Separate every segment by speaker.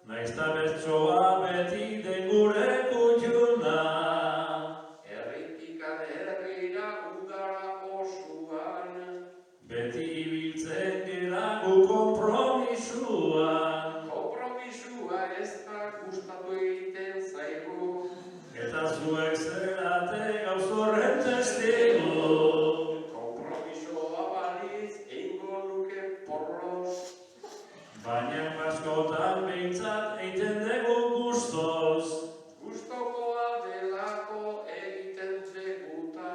Speaker 1: Naizta bertsoa beti den gure kutxuna.
Speaker 2: Herritikan herrira udara osuan.
Speaker 1: Beti ibiltzen gera gu konpromisuan.
Speaker 2: Konpromisua ez da gustatu egiten zaigu.
Speaker 1: Eta zuek zerate gauz horren testigu.
Speaker 2: Konpromisoa baliz eingo nuke porros.
Speaker 1: Baina askotan behintzat egiten dugu gustoz.
Speaker 2: Gustokoa delako egiten deguta.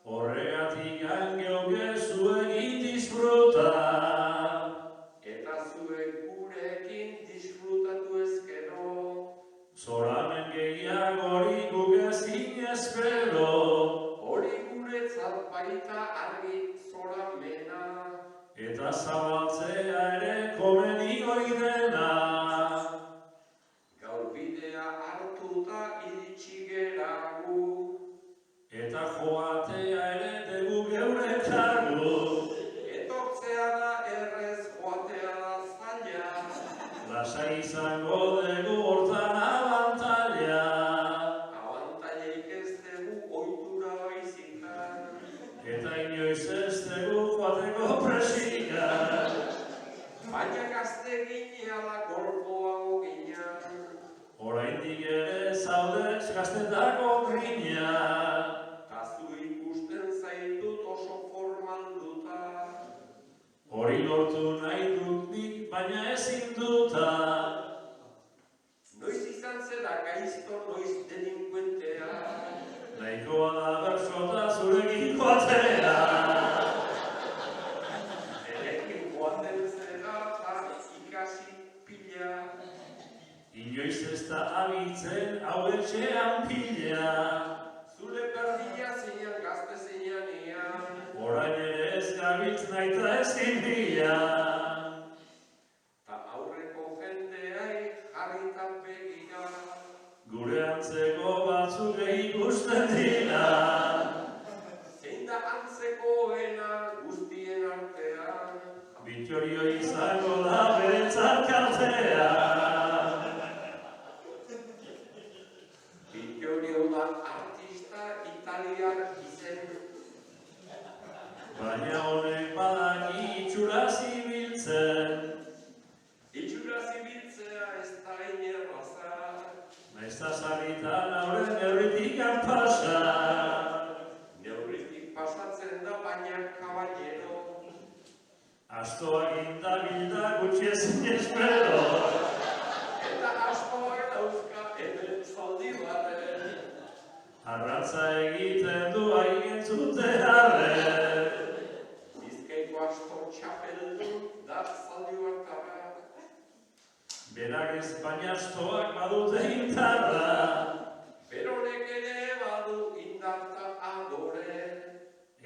Speaker 1: Horregatik geuk zuekin disfruta.
Speaker 2: Eta zuek gurekin disfrutatu ezkero.
Speaker 1: Zoramen gehiagori guk ezin espero.
Speaker 2: Hori guretzat baita argi zoramena.
Speaker 1: Eta zabaltzea ere komenioi dena.
Speaker 2: Gaur bidea hartuta iritsi gera gu.
Speaker 1: Eta joatea ere dugu geure kargu.
Speaker 2: Etortzea da errez, joatea da zaila.
Speaker 1: Lasai izango dugu hortan abantaila.
Speaker 2: Abantaileik ez dugu ohitura baizikan.
Speaker 1: Eta inoiz ez dugu joateko presika.
Speaker 2: Baina gazte gineala gordoago ginean.
Speaker 1: Oraindik ere zaudez gaztetako grina.
Speaker 2: Kazu ikusten zaitut oso formalduta.
Speaker 1: Hori lortu nahi dut nik, baina ezin duta.
Speaker 2: Noiz izan zera gaizto, noiz delinkuentea.
Speaker 1: Nahikoa da bersota zurekin joatea.
Speaker 2: Erekin joaten zera eta ikasi pila.
Speaker 1: Inoiz ez da abitzen hau etxean pila.
Speaker 2: Zure berdila zeinan gazte zeinan ean.
Speaker 1: Orain ere ez gabiltz naita ezin bila.
Speaker 2: Ta aurreko jendeai jarrita begira.
Speaker 1: Gure antzeko batzuk ikusten dira.
Speaker 2: Zein da antzekoena guztien artean.
Speaker 1: Bittorio izango da beretzat kaltea.
Speaker 2: Bittorio da artista italiar izen.
Speaker 1: Baina honek badaki itxura zibiltzen.
Speaker 2: Itxura zibiltzea ez da inerraza.
Speaker 1: Naizta sarritan auren neurritikan pasa.
Speaker 2: Neurritik pasatzen da baina kaballero.
Speaker 1: Astoak indabilda gutxi ezin espero.
Speaker 2: Eta askoak dauzka hemen zaldibarren.
Speaker 1: Arratza egiten du aigentzute harren.
Speaker 2: Bizkaiko asko txapeldu da zaldibartarra.
Speaker 1: Berak ez baina astoak badute indarra.
Speaker 2: Beronek ere badu indarta adore.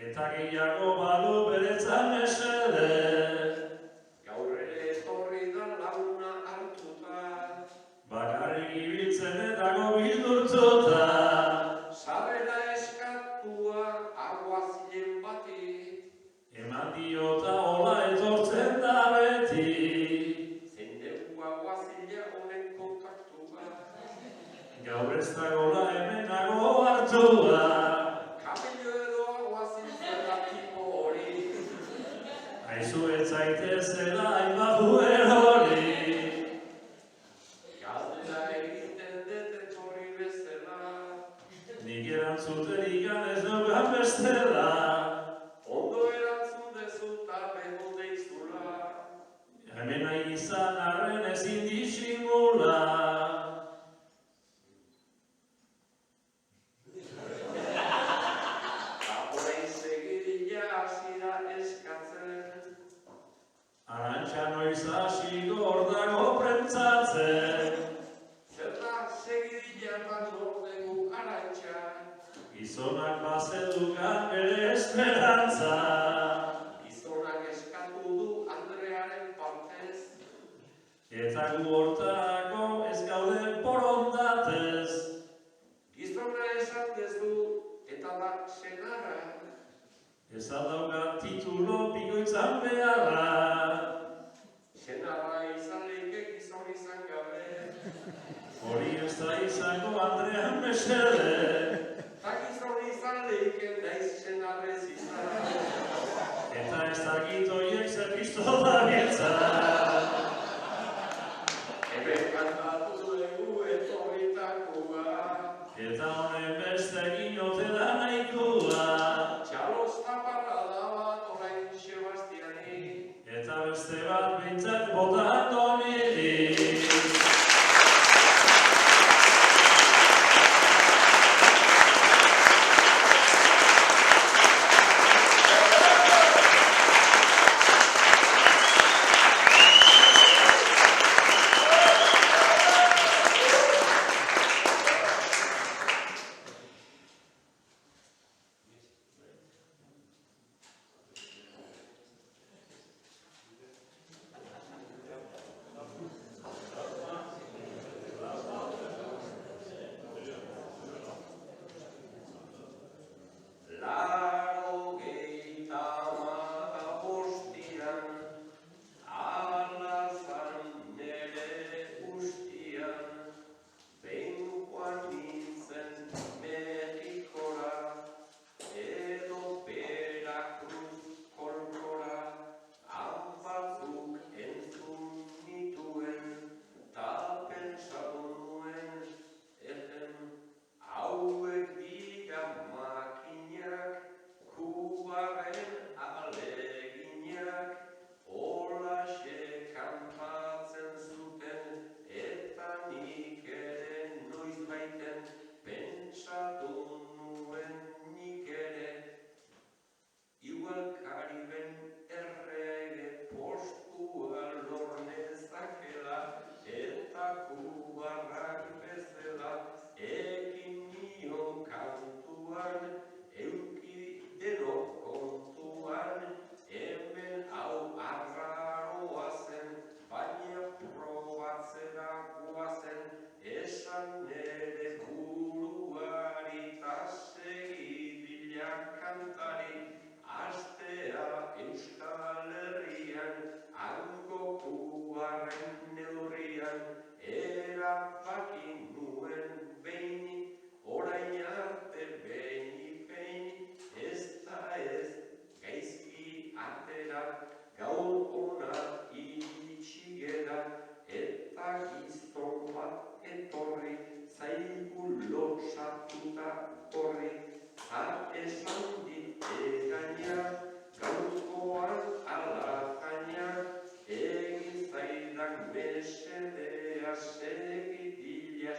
Speaker 1: Eta gehiago balu beretzan mesede.
Speaker 2: Gaur ere etorri da laguna hartuta.
Speaker 1: Bakarrik ibiltzen eta gobildurtuta.
Speaker 2: Sarrera eskatua aguazilen bati.
Speaker 1: Eman diota hola etortzen da beti.
Speaker 2: Zein dugu aguazila honen kontaktua.
Speaker 1: Gaur ez dagoela hemenago hartua.
Speaker 2: Kamillo edo aguazil zerratiko hori.
Speaker 1: Aizu ez zaitezela hainbat erori.
Speaker 2: Galdera egiten dut etorri bezala.
Speaker 1: Nik erantzuterik ez daukan bestela.
Speaker 2: Ondo erantzun dezu eta beho deizula.
Speaker 1: Hemen nahi izan arren ezin disimula.
Speaker 2: Orain segidila hasi da eskatzen.
Speaker 1: Arantxa noiz hasiko hor dago prentsatzen.
Speaker 2: Zer da segidila bat lordegu arantxa.
Speaker 1: Gizonak bazedukan bere esperantza.
Speaker 2: Gizonak eskatu du Andrearen partez.
Speaker 1: Eta gu hortarako ez gaude borondatez.
Speaker 2: Gizona esan dezu eta da senarra.
Speaker 1: Ez aldauka titulo bikoitzan beharra. mesede.
Speaker 2: Ta gizon izan leiken naiz senarrez izan.
Speaker 1: Eta ez dakit horiek zer pistola biltzan.
Speaker 2: Hemen kantatu dugu etorritakoa.
Speaker 1: Eta honen beste ginote da nahikoa.
Speaker 2: Txaloz taparrada bat orain Sebastiani.
Speaker 1: Eta beste bat bintzat bota Andoniri.
Speaker 2: Mesedea segitila